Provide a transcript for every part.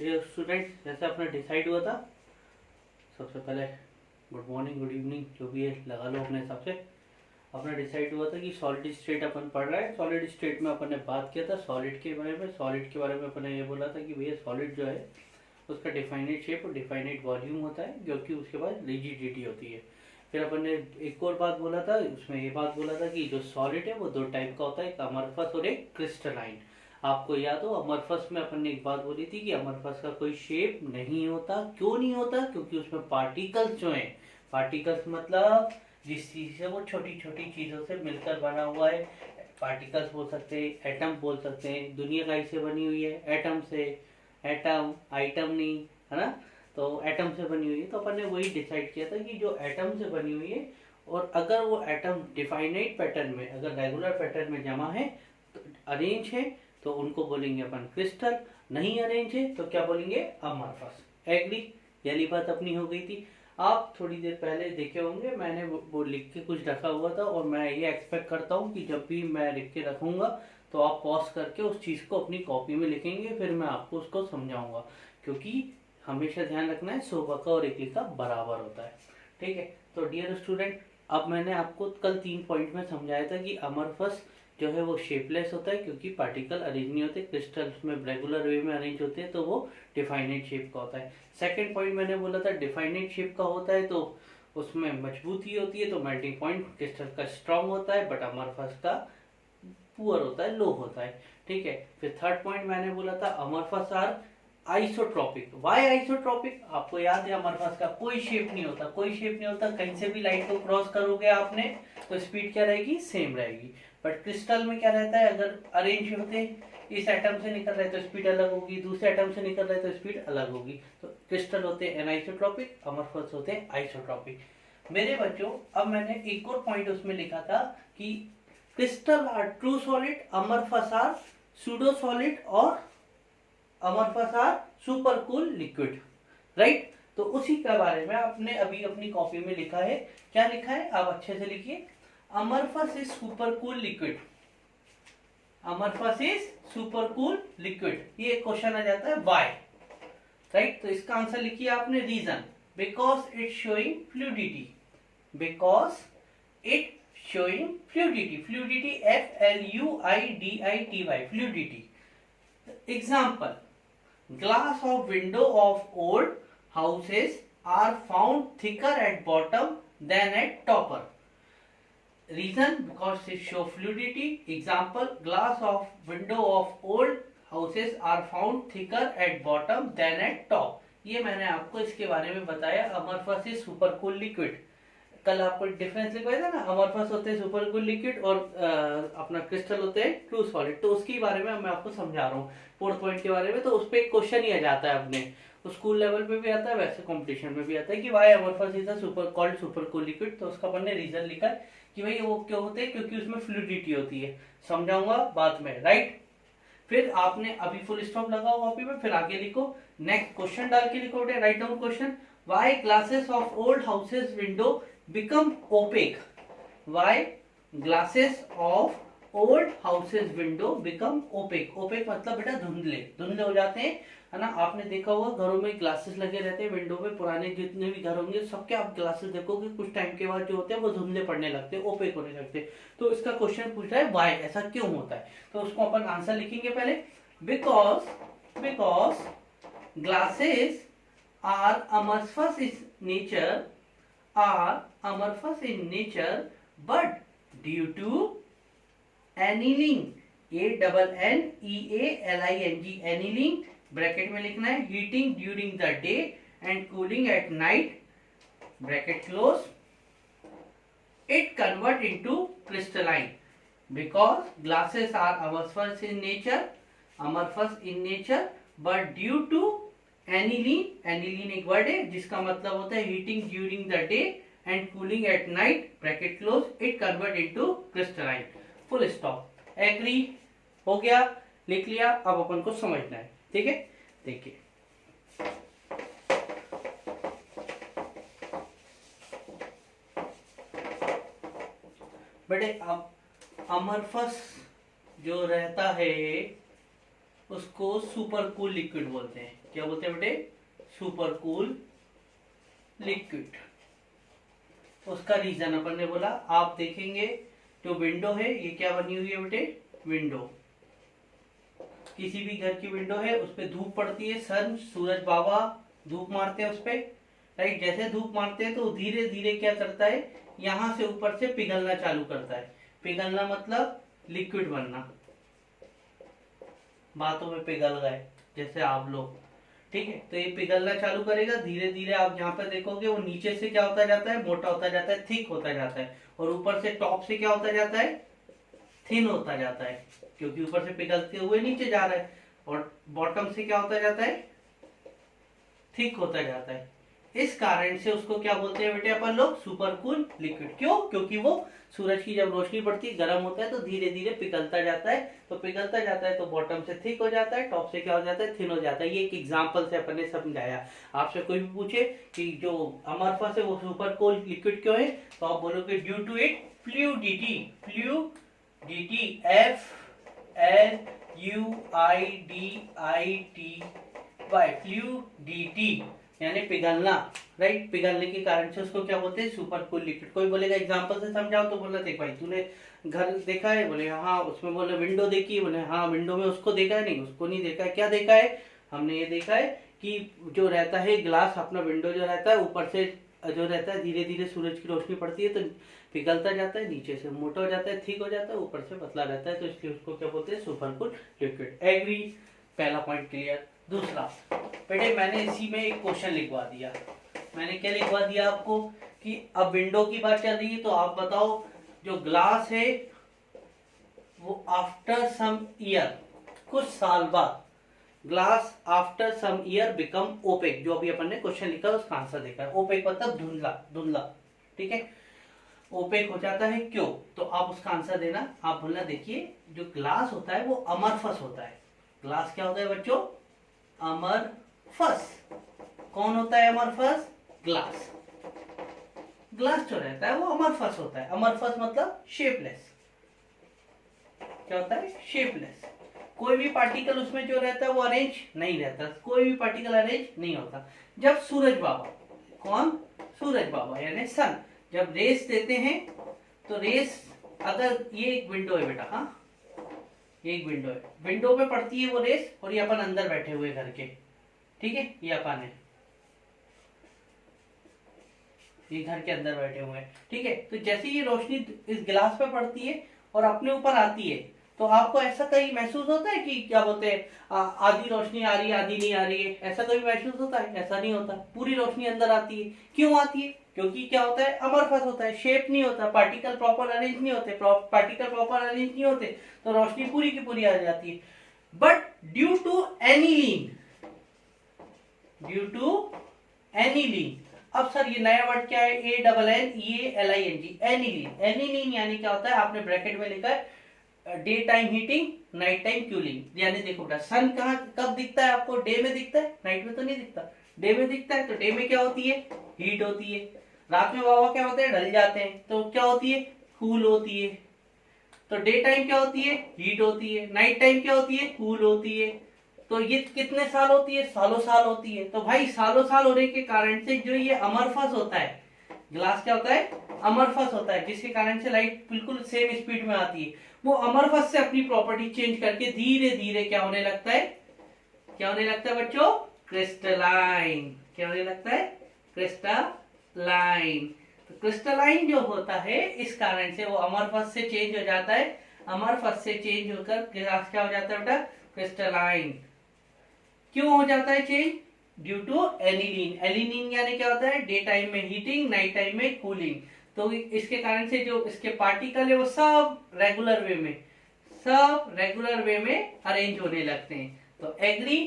Student, जैसे आपने decide हुआ था, सबसे पहले गुड मॉर्निंग गुड इवनिंग जो भी है लगा लो अपने हिसाब से। अपना डिसाइड हुआ था कि सॉलिड स्टेट अपन पढ़ रहा है। सॉलिड स्टेट में अपन ने बात किया था सॉलिड के बारे में। सॉलिड के बारे में अपन ने ये बोला था कि भैया सॉलिड जो है उसका डिफाइनेट शेप और डिफाइनेट वॉल्यूम होता है, क्योंकि उसके बाद रिजिडिटी होती है। फिर अपन ने एक और बात बोला था, उसमें ये बात बोला था कि जो सॉलिड है वो दो टाइप का होता है, एक अमरफस और एक क्रिस्टलाइन। आपको याद हो अमरफस में अपन ने एक बात बोली थी कि अमरफस का कोई शेप नहीं होता। क्यों नहीं होता? क्योंकि उसमें पार्टिकल्स जो है, पार्टिकल्स मतलब जिस चीज से वो छोटी छोटी चीजों से मिलकर बना हुआ है। पार्टिकल्स बोल सकते हैं, एटम बोल सकते हैं। दुनिया का इससे बनी हुई है एटम से, एटम आइटम नहीं, है ना। तो एटम से बनी हुई है, तो अपन ने वही डिसाइड किया था कि जो एटम से बनी हुई है और अगर वो एटम डिफाइनाइट पैटर्न में, अगर रेगुलर पैटर्न में जमा है, तो अरेंज है, तो उनको बोलेंगे अपन क्रिस्टल। नहीं अरेंज है तो क्या बोलेंगे? अमरफस। एग्री? यही बात अपनी हो गई थी। आप थोड़ी देर पहले देखे होंगे मैंने वो लिख के कुछ रखा हुआ था, और मैं ये एक्सपेक्ट करता हूँ कि जब भी मैं लिख के रखूंगा तो आप पॉज करके उस चीज़ को अपनी कॉपी में लिखेंगे, फिर मैं आपको उसको समझाऊंगा। क्योंकि हमेशा ध्यान रखना है 100 का और 1 का बराबर होता है। ठीक है, तो डियर स्टूडेंट, अब मैंने आपको कल 3 पॉइंट में समझाया था कि अमरफस जो है वो शेपलेस होता है, क्योंकि पार्टिकल अरेंज नहीं होते। क्रिस्टल्स में रेगुलर वे में अरेंज होते हैं, तो वो डिफाइनेट शेप का होता है। सेकंड पॉइंट मैंने बोला था डिफाइनेट शेप का होता है तो उसमें मजबूती होती है, तो मेल्टिंग पॉइंट क्रिस्टल का स्ट्रांग होता है, बट अमरफस का पुअर होता है, लो होता है। ठीक है, फिर थर्ड पॉइंट मैंने बोला था amorphous are isotropic. Why isotropic? आपको याद है अमरफस का कोई शेप नहीं होता, कोई शेप नहीं होता। कहीं से भी लाइट को क्रॉस करोगे आपने तो स्पीड क्या रहेगी? सेम रहेगी। बट क्रिस्टल में क्या रहता है, अगर अरेंज होते इस एटम से निकल रहे तो स्पीड अलग होगी, दूसरे एटम से निकल रहे तो स्पीड अलग होगी। तो क्रिस्टल होते हैं एनाइसोट्रॉपिक, अमरफस होते हैं आइसोट्रॉपिक। मेरे बच्चों, अब मैंने एक और पॉइंट उसमें लिखा था कि crystal are true solid, amorphous are pseudo solid, और amorphous are super cool liquid. Right? तो उसी के बारे में आपने अभी अपनी कॉपी में लिखा है। क्या लिखा है आप अच्छे से लिखिए। Amorphous is super cool liquid. Amorphous is super cool liquid. ये क्वेश्चन आ जाता है व्हाई। राइट? तो इसका आंसर लिखिए आपने। Reason, because it showing fluidity. Because it showing fluidity. Fluidity, FLUIDITY, fluidity. Example, glass of window of old houses are found thicker at bottom than at topper. Reason, because it show fluidity. Example, glass of window of old houses are found thicker at bottom than at top. ये मैंने आपको इसके बारे में बताया। Amorphous is super cool liquid. कल आपको difference लिखवाया था ना, अमरफस होते हैं सुपर कूल लिक्विड और अपना क्रिस्टल होते हैं ट्रू सॉलिड। तो उसके बारे में मैं आपको समझा रहा हूँ फोर्थ पॉइंट के बारे में। तो उस पर एक क्वेश्चन ही आ जाता है अपने स्कूल लेवल पे भी आता है, वैसे कंपटीशन में भी आता है कि why amorphous is a super called super cool liquid. तो उसका अपन ने रीजन लिखा है कि भाई वो क्यों होते हैं, क्योंकि उसमें फ्लूइडिटी होती है। समझाऊंगा बाद में। राइट? फिर आपने अभी फुल स्टॉप लगाओ कॉपी में, फिर आगे लिखो। नेक्स्ट क्वेश्चन डाल के लिखो, write down question. Why glasses of old houses window become opaque? Why glasses of old houses window become opaque? opaque मतलब बेटा धुंधले, धुंधले हो जाते हैं, है ना। आपने देखा होगा घरों में ग्लासेस लगे रहते हैं विंडो पे। पुराने जितने भी घर होंगे सबके आप ग्लासेस देखोगे कुछ टाइम के बाद जो होते हैं वो धुंधले पड़ने लगते हैं, ओपेक होने लगते हैं। तो इसका क्वेश्चन पूछ रहा है वाई, ऐसा क्यों होता है। तो उसको अपन आंसर लिखेंगे पहले। Because glasses are amorphous is nature, are amorphous in nature, but due to annealing, ANNEALING, annealing, bracket में लिखना है, heating during the day and cooling at night, bracket close, it convert into crystalline. Because glasses are amorphous in nature, but due to annealing, annealing एक word है जिसका मतलब होता है heating during the day and cooling at night, bracket close, it convert into crystalline. Full stop. Agree? हो गया? लिख लिया? अब अपन को समझना है। ठीक है, देखिए बेटे, अब अमरफस जो रहता है उसको सुपर कूल लिक्विड बोलते हैं। क्या बोलते हैं बेटे? Super cool liquid. उसका रीजन अपन ने बोला, आप देखेंगे जो विंडो है ये क्या बनी हुई है बेटे? विंडो। किसी भी घर की विंडो है, उस पर धूप पड़ती है, सन सूरज बाबा धूप मारते हैं उस पर, राइट। जैसे धूप मारते हैं तो धीरे धीरे क्या करता है, यहां से ऊपर से पिघलना चालू करता है। पिघलना मतलब लिक्विड बनना, बातों में पिघल गए जैसे आप लोग, ठीक है। तो ये पिघलना चालू करेगा धीरे धीरे। आप यहाँ पे देखोगे वो नीचे से क्या होता जाता है? मोटा होता जाता है, थिक होता जाता है, और ऊपर से टॉप से क्या होता जाता है? थिन होता जाता है, क्योंकि ऊपर से पिघलते हुए नीचे जा रहा है। और बॉटम से क्या होता जाता है? थिक होता जाता है। इस कारण से उसको क्या बोलते हैं बेटे अपन लोग? Super cool liquid. क्यों? क्योंकि वो सूरज की जब रोशनी पड़ती है, गर्म होता है, तो धीरे धीरे पिघलता जाता है। तो पिघलता जाता है तो बॉटम से थिक हो जाता है, टॉप से क्या हो जाता है? थिन हो जाता है। ये एक एग्जांपल से अपन ने समझाया। आपसे कोई भी पूछे कि जो अमरफस है वो सुपर कूल लिक्विड क्यों है, तो आप बोलोगे due to it fluidity. Fluidity, FLUIDITY, fluidity यानी पिघलना, राइट। पिघलने के कारण से उसको क्या बोलते हैं? Super cool liquid. कोई बोलेगा एग्जांपल से समझाओ, तो बोला देख भाई तूने घर देखा है? बोले हाँ। उसमें बोले विंडो देखी? बोले हाँ। विंडो में उसको देखा है? नहीं, उसको नहीं देखा है। क्या देखा है? हमने ये देखा है कि जो रहता है ग्लास, अपना विंडो जो रहता है ऊपर से जो रहता है, धीरे धीरे सूरज की रोशनी पड़ती है तो पिघलता जाता है, नीचे से मोटा हो जाता है, थिक हो जाता है, ऊपर से पतला रहता है, तो इसलिए उसको क्या बोलते हैं? Super cool liquid. एग्री? पहला पॉइंट क्लियर। दूसरा बेटे, मैंने इसी में एक क्वेश्चन लिखवा दिया। मैंने क्या लिखवा दिया आपको कि अब विंडो की बात चल रही है, तो आप बताओ जो ग्लास है वो आफ्टर सम ईयर, कुछ साल बाद, glass after some year become opaque. जो अभी अपन ने क्वेश्चन लिखा है उसका आंसर देखा है। ओपेक मतलब धुंधला, धुंधला, ठीक है। ओपेक हो जाता है क्यों? तो आप उसका आंसर देना। आप बोलना देखिए जो ग्लास होता है वो अमरफस होता है। ग्लास क्या होता है बच्चों? अमरफस। कौन होता है अमरफस? ग्लास। ग्लास जो रहता है वो अमरफस होता है। अमरफस मतलब शेपलेस। क्या होता है? शेपलेस। कोई भी पार्टिकल उसमें जो रहता है वो अरेंज नहीं रहता, कोई भी पार्टिकल अरेंज नहीं होता। जब सूरज बाबा, कौन? सूरज बाबा यानी सन, जब रेस देते हैं तो रेस, अगर ये एक विंडो है बेटा, हाँ ये एक विंडो है, विंडो पे पड़ती है वो रेस, और ये अपन अंदर बैठे हुए घर के, ठीक है, ये अपन है, ये घर के अंदर बैठे हुए हैं, ठीक है। तो जैसे ये रोशनी इस गिलास पे पड़ती है और अपने ऊपर आती है, तो आपको ऐसा कहीं महसूस होता है कि क्या बोलते हैं आधी रोशनी आ रही है आधी नहीं आ रही है? ऐसा कभी महसूस होता है? ऐसा नहीं होता। पूरी रोशनी अंदर आती है। क्यों आती है? क्योंकि क्या होता है? अमरफस होता है, शेप नहीं होता, पार्टिकल प्रॉपर अरेंज नहीं होते, पार्टिकल प्रॉपर अरेंज नहीं होते, तो रोशनी पूरी की पूरी आ जाती है। But due to annealing, due to annealing, अब सर ये नया वर्ड क्या है? ANNELING, aniline. एनिलीन यानी क्या होता है? आपने ब्रैकेट में लिखा है day time heating, night time cooling. यानी देखो बेटा, सन कहाँ कब दिखता है आपको? डे में दिखता है, नाइट में तो नहीं दिखता। डे में दिखता है, तो डे में क्या होती है? हीट होती है। रात में बाबा क्या होते हैं? ढल जाते हैं, तो क्या होती है? कूल होती है। तो डे टाइम क्या होती है? हीट होती है। नाइट टाइम क्या होती है? कूल होती है। तो ये कितने साल होती है? सालों साल होती है। तो भाई सालों साल होने के कारण से जो ये अमरफस होता है, ग्लास क्या होता है? अमरफस होता है, जिसके कारण से लाइट बिल्कुल सेम स्पीड में आती है। वो अमरफस से अपनी प्रॉपर्टी चेंज करके धीरे धीरे क्या होने लगता है? क्या होने लगता है बच्चों? क्रिस्टलाइन। क्या होने लगता है? क्रिस्टलाइन। तो क्रिस्टलाइन जो होता है, इस कारण से वो अमरफस से चेंज हो जाता है। अमरफस से चेंज होकर ग्लास क्या हो जाता है बेटा? क्रिस्टलाइन। क्यों हो जाता है change? Due to annealing. Annealing यानी क्या होता है? डे टाइम में हीटिंग, नाइट टाइम में कूलिंग। तो इसके कारण से जो इसके पार्टिकल है वो सब रेगुलर वे में अरेंज होने लगते हैं। तो एग्री?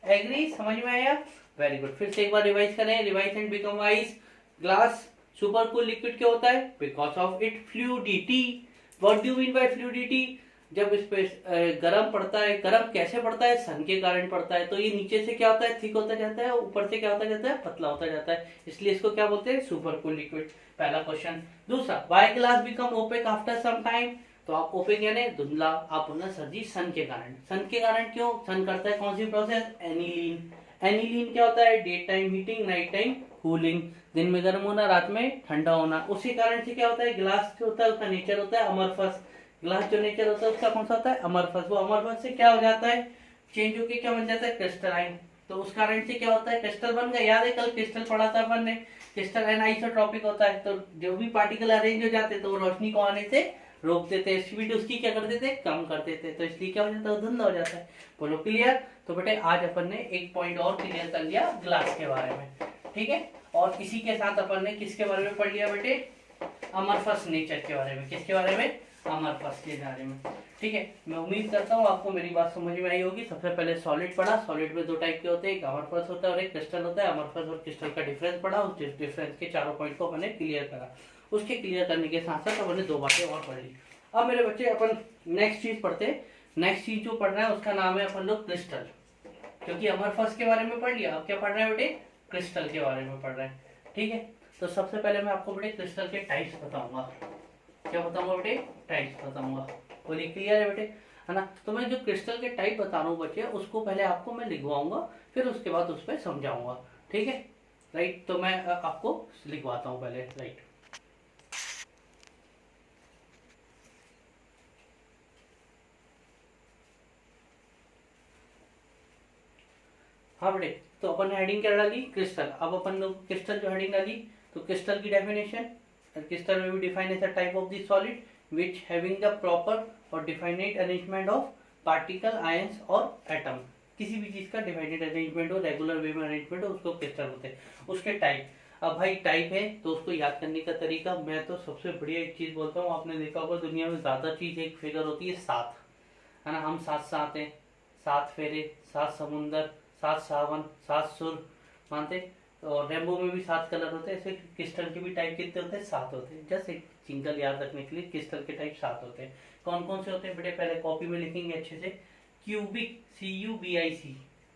एग्री? समझ में आया? Very good. फिर से एक बार रिवाइज करें। Revise and become wise. Glass super cool liquid क्यों होता है? Because of it fluidity. What do you mean by fluidity? जब इस पे गर्म पड़ता है, गर्म कैसे पड़ता है? सन के कारण पड़ता है। तो ये नीचे से क्या होता है? थिक होता जाता है, ऊपर से क्या होता जाता है? पतला होता जाता है। इसलिए इसको क्या बोलते हैं? Super cool liquid. पहला क्वेश्चन। दूसरा, why glass become opaque after some time? तो आप ओपेक यानी धुंधला, आप बोलना सर जी सन के कारण। सन के कारण क्यों? सन करता है कौन सी प्रोसेस? एनिलीन। एनिलीन क्या होता है, day time heating, night time cooling, दिन में गर्म होना, रात में ठंडा होना। उसी कारण से क्या होता है, ग्लास जो होता है उसका नेचर होता है अमरफस। ग्लास जो नेचर होता है उसका कौन सा होता है, अमरफस। वो अमरफस से क्या हो जाता है, चेंज होके क्या बन जाता है, क्रिस्टलाइन। तो उस कारण से क्या होता है, क्रिस्टल बन गया। याद है कल क्रिस्टल पढ़ा था अपन ने, क्रिस्टल एनाइसोट्रॉपिक होता है। तो जो भी पार्टिकल अरेंज हो जाते तो वो रोशनी को आने से रोक देते, स्पीड उसकी क्या कर देते, कम कर देते। तो इसलिए क्या हो जाता है, धुंधला हो जाता है। बोलो क्लियर। तो बेटे आज अपन ने एक पॉइंट और क्लियर कर लिया ग्लास के बारे में, ठीक है। और इसी के साथ अपन ने किसके बारे में पढ़ लिया बेटे, अमरफस नेचर के बारे में। किसके बारे में, अमरफस के बारे में, ठीक है। मैं उम्मीद करता हूँ आपको मेरी बात समझ में आई होगी। सबसे पहले सॉलिड पढ़ा, सॉलिड में दो टाइप के होते हैं, एक अमरफस होता है और एक क्रिस्टल होता है। अमरफस और क्रिस्टल का डिफरेंस पढ़ा, उस डिफरेंस के चारों पॉइंट को अपने क्लियर करा। उसके क्लियर करने के साथ साथ अपने दो बातें और पढ़ ली। अब मेरे बच्चे अपन नेक्स्ट चीज पढ़ते हैं। नेक्स्ट चीज जो पढ़ रहे हैं उसका नाम है अपन लोग क्रिस्टल। क्योंकि अमरफस के बारे में पढ़ लिया, अब क्या पढ़ रहे हैं बेटे, क्रिस्टल के बारे में पढ़ रहे हैं, ठीक है। तो सबसे पहले मैं आपको बेटे क्रिस्टल के टाइप्स बताऊंगा। क्या बताऊंगा बेटे, टाइप्स बताऊंगा। बोलिए क्लियर है बेटे, है ना। तो मैं जो क्रिस्टल के टाइप बता रहा हूँ बच्चे, उसको पहले आपको मैं लिखवाऊंगा, फिर उसके बाद उस पर समझाऊंगा, ठीक है। राइट, तो मैं आपको लिखवाता हूँ पहले, राइट। हाँ बेटे, तो अपन ने हेडिंग क्या डाली, क्रिस्टल। अब अपन लोग क्रिस्टल जो हेडिंग डाली, तो क्रिस्टल की डेफिनेशन, क्रिस्टल में भी define as a type of the solid which having the proper और definite arrangement of particle, ions और एटम। किसी भी चीज का डिफाइनेट अरेंजमेंट हो, रेगुलर वे में अरेंजमेंट हो, उसको क्रिस्टल होते हैं। उसके टाइप, अब भाई टाइप है तो उसको याद करने का तरीका, मैं तो सबसे बढ़िया एक चीज बोलता हूँ। आपने देखा होगा दुनिया में ज्यादा चीज एक फिगर होती है, सात, है ना। हम सात सात हैं, सात फेरे, सात समुंदर, सात सावन, सात सुर मानते। और रेनबो में भी सात कलर होते हैं। ऐसे क्रिस्टल के भी टाइप कितने होते हैं, सात होते हैं। जस्ट एक सिंगल याद रखने के लिए, क्रिस्टल के टाइप सात होते हैं। कौन कौन से होते हैं बेटे, पहले कॉपी में लिखेंगे अच्छे से। क्यूबिक, CUBIC,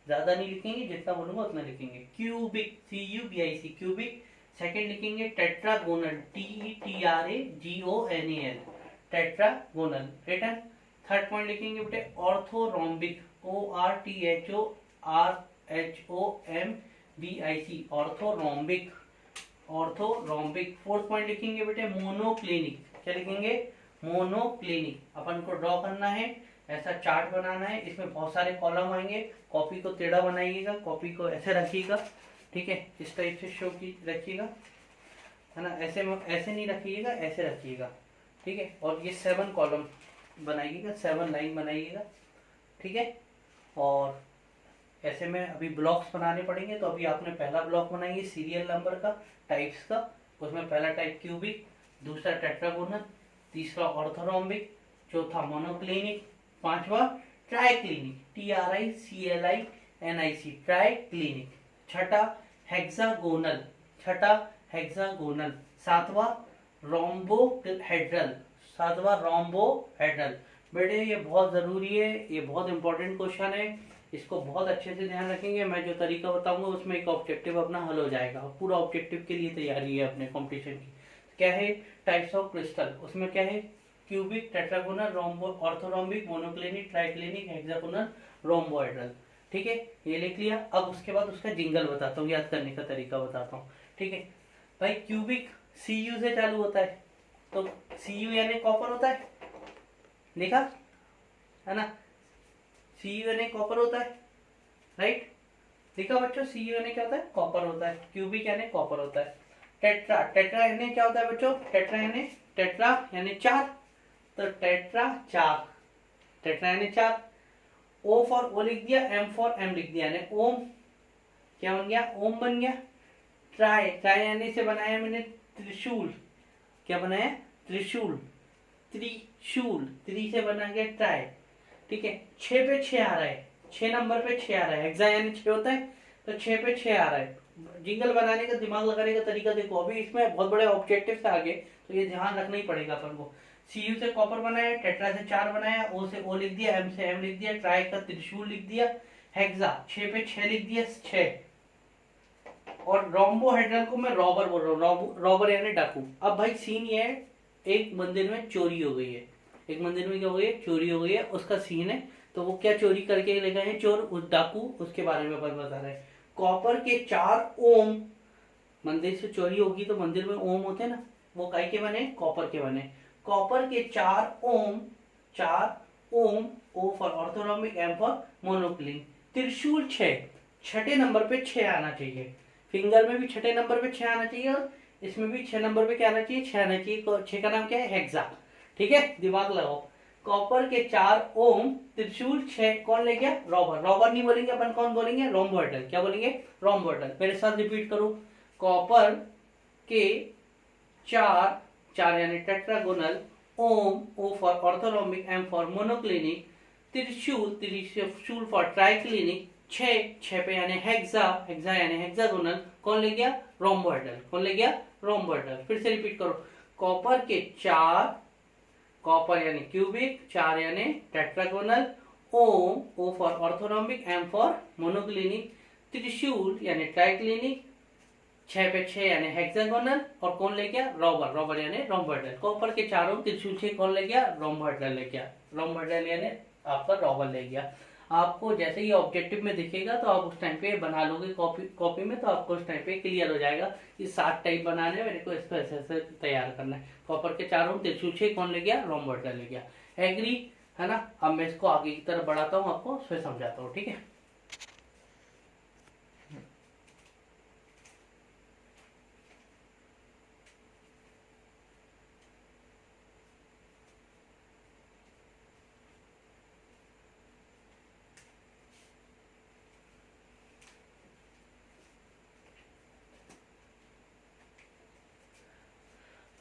ज्यादा नहीं लिखेंगे, जितना बोलूंगा उतना लिखेंगे। Cubic, CUBIC, cubic. सेकंड लिखेंगे tetragonal, TETRAGONAL, tetragonal, written. Third point लिखेंगे बेटे orthorhombic, ORTHORHOMBIC, orthorhombic, orthorhombic. Fourth point लिखेंगे बेटे मोनोक्लिनिक। क्या लिखेंगे, मोनोक्लिनिक। अपन को ड्रॉ करना है, ऐसा चार्ट बनाना है, इसमें बहुत सारे कॉलम आएंगे। कॉपी को टेढ़ा बनाइएगा, कॉपी को ऐसे रखिएगा, ठीक है, इस टाइप से शो की रखिएगा, है ना। ऐसे ऐसे नहीं रखिएगा, ऐसे रखिएगा, ठीक है। और ये 7 कॉलम बनाइएगा, 7 लाइन बनाइएगा, ठीक है। और ऐसे में अभी ब्लॉक्स बनाने पड़ेंगे। तो अभी आपने पहला ब्लॉक बनाइए सीरियल नंबर का, टाइप्स का। उसमें पहला टाइप क्यूबिक, दूसरा टेट्रागोनल, तीसरा ऑर्थोरोम्बिक, चौथा मोनोक्लिनिक, पांचवा ट्राइक्लिनिक, TRICLINIC, ट्राइक्लिनिक। छठा हेक्सागोनल, छठा हेक्सागोनल। सातवां रोम्बोहेड्रल, सातवां रोम्बोहेड्रल। बेटे ये बहुत जरूरी है, ये बहुत इंपॉर्टेंट क्वेश्चन है, इसको बहुत अच्छे से ध्यान रखेंगे। मैं जो तरीका बताऊंगा उसमें एक ऑब्जेक्टिव अपना हल हो जाएगा। पूरा ऑब्जेक्टिव के लिए तैयारी है अपने कंपटीशन की। क्या है, टाइप्स ऑफ क्रिस्टल, उसमें क्या है, cubic, tetragonal, rhombo, orthorhombic, monoclinic, triclinic, hexagonal, rhombohedral, ठीक है। ये लिख लिया। अब उसके बाद उसका जिंगल बताता हूँ, याद करने का तरीका बताता हूँ, ठीक है भाई। क्यूबिक CU से चालू होता है, तो CU यानी कॉपर होता है, लिखा है ना। CU यानी कॉपर होता है, राइट, लिखा बच्चों। CU यानी क्या होता है, कॉपर होता है। क्यूबिक यानी कॉपर होता है। टेट्रा, टेट्रा यानी क्या होता है बच्चों, टेट्रा यानी चार, तो टेट्रा चार, टेट्रा यानी चार। O फॉर O लिख दिया, M फॉर M लिख दिया, यानी ओम। क्या बन गया, ओम बन गया। ट्राई, ट्राई यानी से बनाया मैंने त्रिशूल। क्या बनाया, त्रिशूल, त्रिशूल, त्रि से बना गया ट्राई, ठीक है। 6 पे 6 आ रहा है, 6 नंबर पे 6 आ रहा है। हेक्सा यानी 6 होता है, तो 6 पे 6 आ रहा है। जिंगल बनाने का, दिमाग लगाने का तरीका देखो। अभी इसमें बहुत बड़े ऑब्जेक्टिव से आगे, तो ये ध्यान रखना ही पड़ेगा अपन को। CU से कॉपर बनाया, टेट्रा से 4 बनाया, O से O लिख दिया, M से M लिख दिया, ट्राई का त्रिशूल लिख दिया, हेक्सा 6 पे 6 लिख दिया, 6। और रोम्बोहेड्रल को मैं रॉबर बोल रहा हूँ, रॉबर यानी डाकू। अब भाई सीन ये है, एक मंदिर में चोरी हो गई है, एक मंदिर में क्या हो गई है, चोरी हो गई है, उसका सीन है। तो वो क्या चोरी करके ले गए हैं चोर, उस डाकू, उसके बारे में अपन बता रहे हैं। कॉपर के 4 ओम, मंदिर से चोरी होगी तो मंदिर में ओम होते हैं ना, वो काय के बने, कॉपर के बने। कॉपर के 4 ओम, 4 ओम, O for orthorhombic, M for मोनोक्लिन। त्रिशूल 6, छठे नंबर पे 6 आना चाहिए। फिंगर में भी छठे नंबर पे 6 आना चाहिए और इसमें भी 6 नंबर पे क्या आना चाहिए, 6 आना चाहिए। 6 का नाम क्या है, हेक्सा। ठीक है, दिमाग लगाओ। कॉपर के 4 ओम, त्रिशूल 6, कौन ले गया, रॉबर। रॉबर नहीं बोलेंगे अपन, कौन बोलेंगे, रोम्बोइडल। क्या बोलेंगे, रोम्बोइडल। मेरे साथ रिपीट करो। कॉपर के 4, 4 यानी टेट्रागोनल, ओम, O for orthorhombic, M for monoclinic, त्रिशूल, त्रिशूल फॉर ट्राइक्लिनिक, 6 पे यानी हेक्सा, हेक्सा यानी हेक्सागोनल, कौन ले गया, रोम्बोइडल। कौन ले गया, रोम्बोइडल। फिर से रिपीट करो। कॉपर के 4, कॉपर यानी क्यूबिक, 4 यानी टेट्रागोनल, ओम, O for orthorhombic, M for monoclinic, त्रिशूल यानी ट्राइक्लिनिक, 6 पे 6 यानी हेक्सागोनल, और कौन ले गया, रॉबर। रॉबर यानी रोम्बोइडल। कॉपर के 4 ओम, त्रिशूल 6, कौन ले गया, रोम्बोइडल ले गया। रोम्बोइडल यानी आपका रॉबर ले गया। आपको जैसे ही ऑब्जेक्टिव में दिखेगा तो आप उस टाइम पे बना लोगे कॉपी में, तो आपको उस टाइम पे क्लियर हो जाएगा कि 7 टाइप बनाने हैं, मेरे को इसको ऐसे ऐसे तैयार करना है। कॉपर के 4 ओम, त्रिशूल 6, कौन ले गया, रोम्बोइडल ले गया। एग्री है ना। अब मैं इसको आगे की तरफ बढ़ाता हूँ, आपको फिर समझाता हूँ। ठीक है,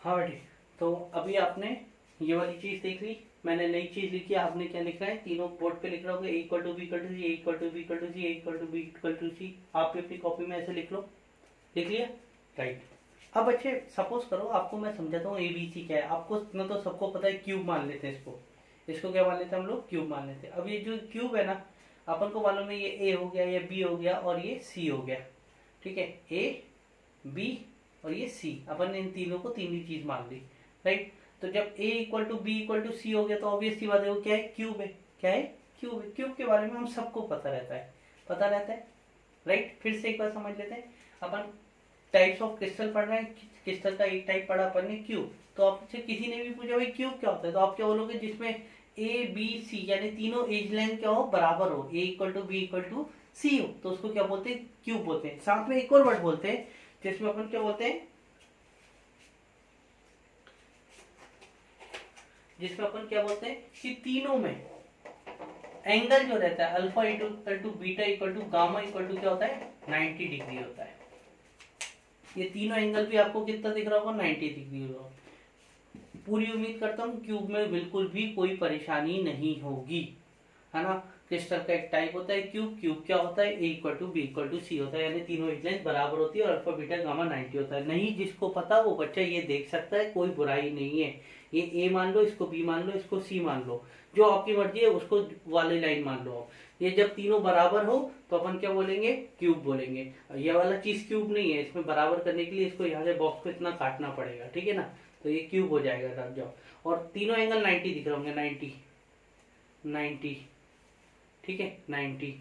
हाँ बेटी। तो अभी आपने ये वाली चीज देख ली, मैंने नई चीज लिखी। आपने क्या लिख रहा है, तीनों बोर्ड पे लिख रहा होगा, A equal to B equal to C, A equal to B equal to C, A equal to B equal to C. आप भी अपनी कॉपी में ऐसे लिख लो। लिख लिया, राइट। अब बच्चे सपोज करो आपको मैं समझाता हूँ एबीसी क्या है। आपको न तो सबको पता है, क्यूब मान लेते हैं इसको। इसको क्या मान लेते हैं हम लोग, क्यूब मान लेते हैं। अब ये जो क्यूब है ना, अपन को मालूम है ये ए हो गया, ये बी हो गया और ये सी हो गया। ठीक है, ए, बी और ये सी, अपन ने इन तीनों को तीन ही चीज मान ली, राइट। तो जब a equal to B equal to C हो गया तो ऑब्वियस सी बात है, वो क्या है, क्यूब है। क्या है, क्यूब है। क्यूब के बारे में हम सबको पता रहता है, पता रहता है, राइट। फिर से एक बार समझ लेते हैं। अपन टाइप्स ऑफ क्रिस्टल पढ़ रहे हैं, क्रिस्टल का एक टाइप पढ़ा अपन ने, क्यूब। तो आपसे किसी ने भी पूछा भाई क्यूब क्या होता है, तो आप क्या बोलोगे, जिसमें ए बी सी यानी तीनों एज लेंथ क्या हो, बराबर हो, A equal to B equal to C हो, तो उसको क्या बोलते हैं, क्यूब बोलते हैं। साथ में एक और वर्ड बोलते हैं जिसमें अपन क्या बोलते हैं, जिसमें अपन क्या बोलते हैं कि तीनों में एंगल जो रहता है alpha equal to beta equal to gamma equal to क्या होता है, 90 डिग्री होता है। ये तीनों एंगल भी आपको कितना दिख रहा होगा, 90 डिग्री होगा। पूरी उम्मीद करता हूँ क्यूब में बिल्कुल भी कोई परेशानी नहीं होगी, है ना। क्रिस्टल का एक टाइप होता है क्यूब। क्यूब क्या होता है, A equal to B equal to C होता है, यानी तीनों एज लेंथ बराबर होती है और अल्फा बीटा गामा 90 होता है। नहीं जिसको पता वो बच्चा ये देख सकता है, कोई बुराई नहीं है। ये ए मान लो, इसको बी मान लो, इसको सी मान लो, जो आपकी मर्जी है उसको वाली लाइन मान लो आप। ये जब तीनों बराबर हो तो अपन क्या बोलेंगे, क्यूब बोलेंगे। ये वाला चीज क्यूब नहीं है, इसमें बराबर करने के लिए इसको यहाँ से बॉक्स को इतना काटना पड़ेगा, ठीक है ना। तो ये क्यूब हो जाएगा, रख जाओ। और तीनों एंगल 90 दिख रहे होंगे, 90 90, ठीक है 90।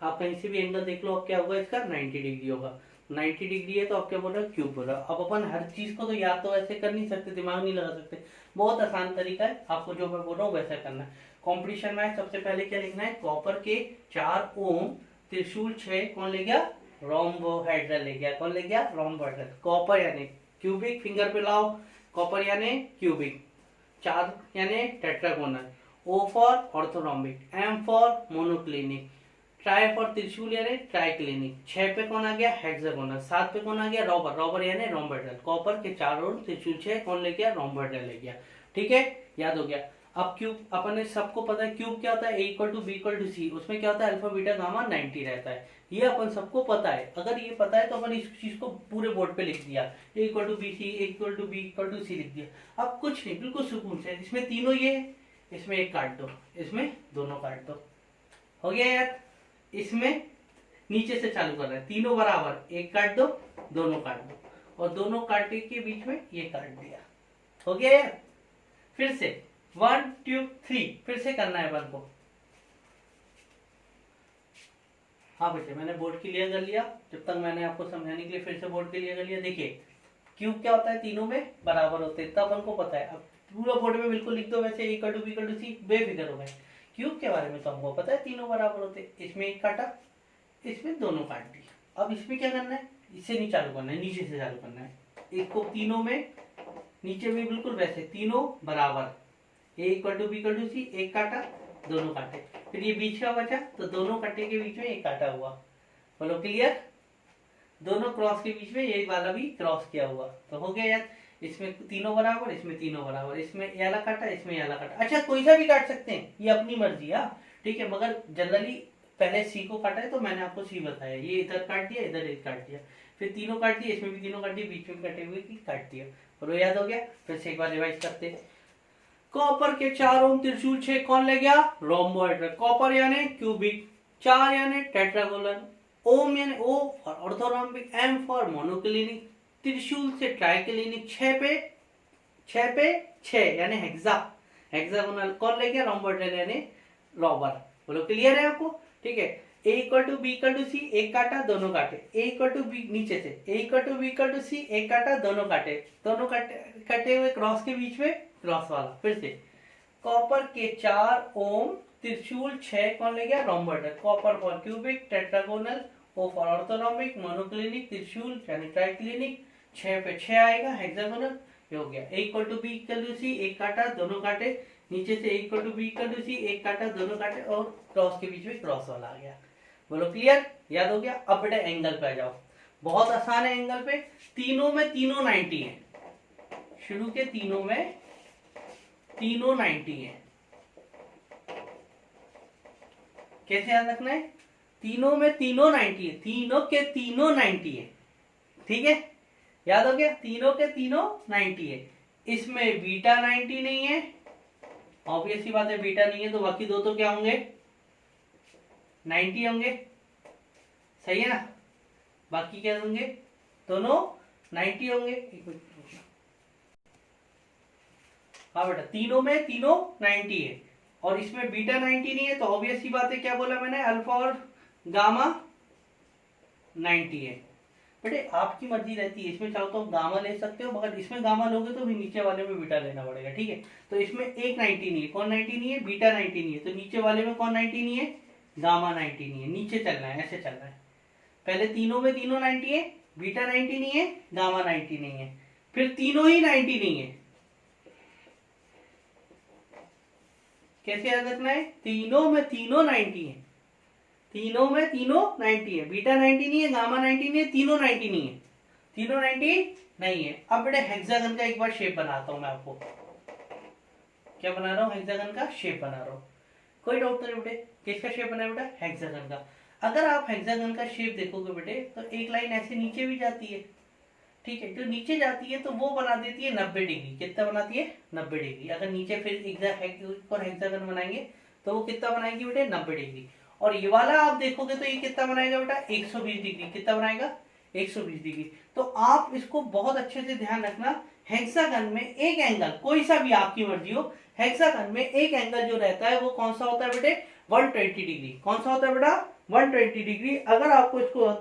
आप कहीं से भी एंगल देख लो, अब क्या होगा, इसका 90 डिग्री होगा। 90 डिग्री है तो आप क्या बोल रहे हो, क्यूब बोल रहे हो। अब अपन हर चीज को तो याद तो ऐसे कर नहीं सकते, दिमाग नहीं लगा सकते। बहुत आसान तरीका है, आपको जो मैं बोल रहा हूँ वैसा करना है। कॉम्पिटिशन में सबसे पहले क्या लिखना है, कॉपर के 4 ओम, त्रिशूल 6, कौन ले गया, रोम्बोहेड्रल ले गया। कौन ले गया, रोम्बोहेड्रल। कॉपर यानी क्यूबिक, फिंगर पे लाओ, कॉपर यानी क्यूबिक, 4 यानी tetragonal, O for orthorhombic, M for monoclinic, tri for त्रिशूल यानी ट्राइक्लिनिक, 6 पे कौन आ गया, हेक्सागोनल, 7 पे कौन आ गया, रॉबर। रॉबर यानी रोम्बोहेड्रल। कॉपर के 4 ओम, त्रिशूल 6, कौन ले गया, रोम्बोहेड्रल ले गया। ठीक है, याद हो गया। अब क्यूब अपन ने सबको पता है, क्यूब क्या होता है, A equal to B equal to C, उसमें क्या होता है, अल्फा बीटा गामा 90 रहता है। ये अपन सबको पता है। अगर ये पता है तो अपन इस चीज को पूरे बोर्ड पे लिख दिया, A equal to B C, A equal to B equal to C लिख दिया। अब कुछ नहीं, बिल्कुल सुकून से, इसमें तीनों ये, इसमें एक काट दो, इसमें दोनों काट दो, हो गया यार। इसमें नीचे से चालू कर रहे हैं, तीनों बराबर, एक काट दो, दोनों काट दो, और दोनों काटे के बीच में ये काट दिया, हो गया यार। फिर से 1 2 3 फिर से करना है अपन को। हाँ बच्चे, मैंने बोर्ड क्लियर कर लिया। जब तक मैंने आपको समझाने के लिए फिर से बोर्ड क्लियर कर लिया। देखिए क्यूब क्या होता है, तीनों में बराबर होते हैं, तब हमको पता है। अब पूरा बोर्ड में बिल्कुल लिख दो वैसे, equal to B equal to C, बेफिक्र हो गए। क्यूब के बारे में तो हमको पता है तीनों बराबर होते हैं। इसमें एक काटा, इसमें दोनों काट दिया। अब इसमें क्या करना है, इससे नहीं चालू करना है, नीचे से चालू करना है। एक को तीनों में, नीचे भी बिल्कुल वैसे, तीनों बराबर, A equal to B equal to C, एक काटा दोनों काटे। फिर ये बीच का बचा, तो दोनों कट्टे के बीच में एक काटा हुआ। बोलो क्लियर। दोनों क्रॉस के बीच में ये वाला भी क्रॉस किया हुआ, तो हो गया यार। इसमें तीनों बराबर, इसमें तीनों बराबर, इसमें ये वाला काटा, इसमें ये वाला काटा। अच्छा कोई सा भी काट सकते हैं, ये अपनी मर्जी है, ठीक है। मगर जनरली पहले सी को काटा है, तो मैंने आपको सी बताया। ये इधर काट दिया, इधर एक काट दिया, फिर तीनों काट दिए, इसमें भी तीनों काट दिए, बीच में कटे हुए की काट दिया। बोलो याद हो गया। फिर से एक बार रिवाइज करते हैं। कॉपर के 4 ओम, त्रिशूल 6 कौन ले गया, रोम्बोहेड्रल। कॉपर यानी क्यूबिक, 4 यानी टेट्रागोनल, ओम यानी O for orthorhombic, M for monoclinic, त्रिशूल से ट्राइक्लिनिक, 6 पे 6 यानी हेक्सा, हेक्सागोनल कौन ले गया, रोम्बोहेड्रल यानी रॉबर। बोलो क्लियर है आपको, ठीक है। A equal to B equal to C, एक काटा दोनों काटे। ए इक्वल टू बी, नीचे से A equal to B equal to C, एक काटा दोनों काटे, दोनों कटे हुए क्रॉस के बीच में क्रॉस वाला। फिर से कॉपर के 4 ओम, त्रिशूल 6 कौन ले गया, rhombohedral. Copper for cubic, tetragonal, O for orthorhombic, monoclinic, त्रिशूल यानी ट्राइक्लिनिक, 6 पे 6 आएगा, हेक्सागोनल। ये हो गया। A equal to B equal to C, एक काटा दोनों काटे, नीचे से equal to B equal to C, एक काटा दोनों काटे, और क्रॉस के बीच में क्रॉस वाला आ गया। बोलो क्लियर, याद हो गया। अब बेटा एंगल पे आ जाओ, बहुत आसान है एंगल पे। तीनों में तीनों 90 है, शुरू के तीनों में तीनों 90 है। कैसे याद रखना है, तीनों में तीनों 90 है, तीनों के तीनों 90 है, ठीक है। याद हो गया, तीनों के तीनों 90 है। इसमें बीटा 90 नहीं है, ऑब्वियस सी बात है, बीटा नहीं है, तो बाकी दो तो क्या होंगे, 90 होंगे, सही है ना। बाकी क्या होंगे, दोनों 90 होंगे। हाँ बेटा, तीनों में तीनों 90 है, और इसमें बीटा 90 नहीं है, तो ऑब्वियस सी बात है, क्या बोला मैंने, अल्फा और गामा 90 है। बेटे आपकी मर्जी रहती है, इसमें चाहो तो गामा ले सकते हो, मगर इसमें गामा लोगे तो भी नीचे वाले में बीटा लेना पड़ेगा, ठीक है। तो इसमें एक 90 नहीं है, कौन 90 नहीं है, बीटा 90 नहीं है, तो नीचे वाले में कौन 90 नहीं है, गामा 90 नहीं है। नीचे चलना है, ऐसे चलना है। पहले तीनों में तीनों 90 है, बीटा 90 नहीं है, गामा 90 नहीं है, फिर तीनों ही 90 नहीं है। कैसे याद रखना है, तीनों में तीनों 90 है, तीनों में तीनों 90 है, बीटा 90 नहीं है, गामा 90 नहीं है, तीनों 90 नहीं है, तीनों 90 नहीं है। अब बेटे हेक्सागन का एक बार शेप बनाता हूं मैं आपको। क्या बना रहा हूँ, हेक्सागन का शेप बना रहा हूँ। कोई डाउट नहीं बेटे, किसका शेप बना है बेटा, हेक्सागन का। अगर आप हेक्सागन का शेप देखोगे बेटे, तो एक लाइन ऐसे नीचे भी जाती है, ठीक है। जो नीचे जाती है तो वो बना देती है 90 डिग्री। कितना बनाती है, 90 डिग्री। अगर नीचे फिर और हेक्सागन बनाएंगे तो वो कितना बनाएंगे बेटे, 90 डिग्री। और ये वाला आप देखोगे तो ये कितना बनाएगा बेटा, 120 डिग्री। कितना बनाएगा, 120 डिग्री। तो आप इसको बहुत अच्छे से ध्यान रखना, हेक्सागन में एक एंगल, कोई सा भी आपकी मर्जी हो, हेक्सागन में एक एंगल जो रहता है वो कौन सा होता है बेटे, 120 डिग्री। कौन सा होता है बेटा, 120 डिग्री। अगर आपको इसको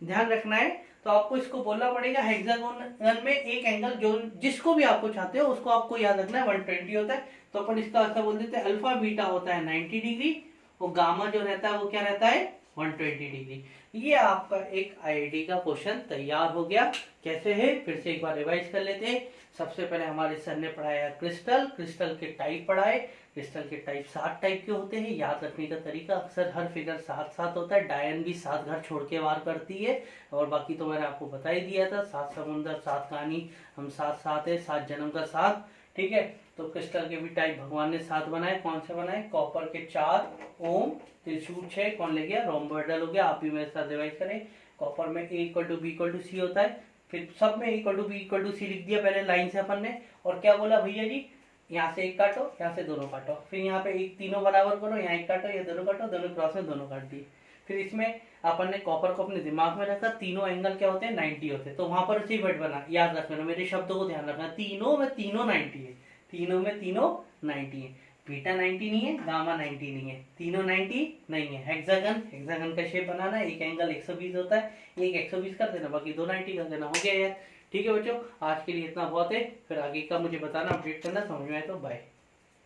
ध्यान रखना है तो आपको इसको बोलना पड़ेगा, हेक्सागोन में एक एंगल जो जिसको भी आपको चाहते हो उसको आपको याद रखना है, 120 होता है। तो अपन इसका ऐसा बोल देते हैं, अल्फा बीटा होता है 90 डिग्री, और गामा जो रहता है वो क्या रहता है, 120 डिग्री। ये आपका एक आईआईटी का क्वेश्चन तैयार हो गया। कैसे है, फिर से एक बार रिवाइज कर लेते हैं। सबसे पहले हमारे सर ने पढ़ाया क्रिस्टल, क्रिस्टल के टाइप पढ़ाए। क्रिस्टल के टाइप 7 टाइप के होते हैं। याद रखने का तरीका, अक्सर हर फिगर 7-7 होता है। डायन भी 7 घर छोड़ के वार करती है, और बाकी तो मैंने आपको बता ही दिया था, 7 समुंदर 7 कहानी, हम 7-7 है, 7 जन्म का 7, ठीक है। तो क्रिस्टल के भी टाइप भगवान ने 7 बनाए। कौन से बनाए, कॉपर के 4 ओम, त्रिशूल 6 कौन ले गया, रोम्बोहेड्रल हो गया। आप भी मेरे साथ रिवाइज करें। कॉपर में A equal to B equal to C होता है, फिर सब में equal to B equal to C लिख दिया पहले लाइन से अपन ने। और क्या बोला भैया जी, यहाँ से एक काटो, यहाँ से दोनों काटो, फिर यहाँ पे एक तीनों बराबर करो, यहाँ एक काटो, ये दोनों काटो, दोनों क्रॉस में दोनों काट दिए। फिर इसमें अपन ने कॉपर को अपने दिमाग में रखा, तीनों एंगल क्या होते हैं, 90 होते हैं। तो वहां पर उसी वर्ड बना, याद रखना, मेरे शब्दों को ध्यान रखना, तीनों में तीनों 90 है, तीनों में तीनों 90 है। बीटा 90 नहीं है, गामा 90 नहीं है, तीनों 90 नहीं है। हेक्सागन, हेक्सागन का शेप बनाना है, एक एंगल 120 होता है, एक 120 कर देना, बाकी दो 90 कर देना, हो गया यार। ठीक है बच्चों, आज के लिए इतना बहुत है, फिर आगे का मुझे बताना, अपडेट करना, समझ में आए तो बाय।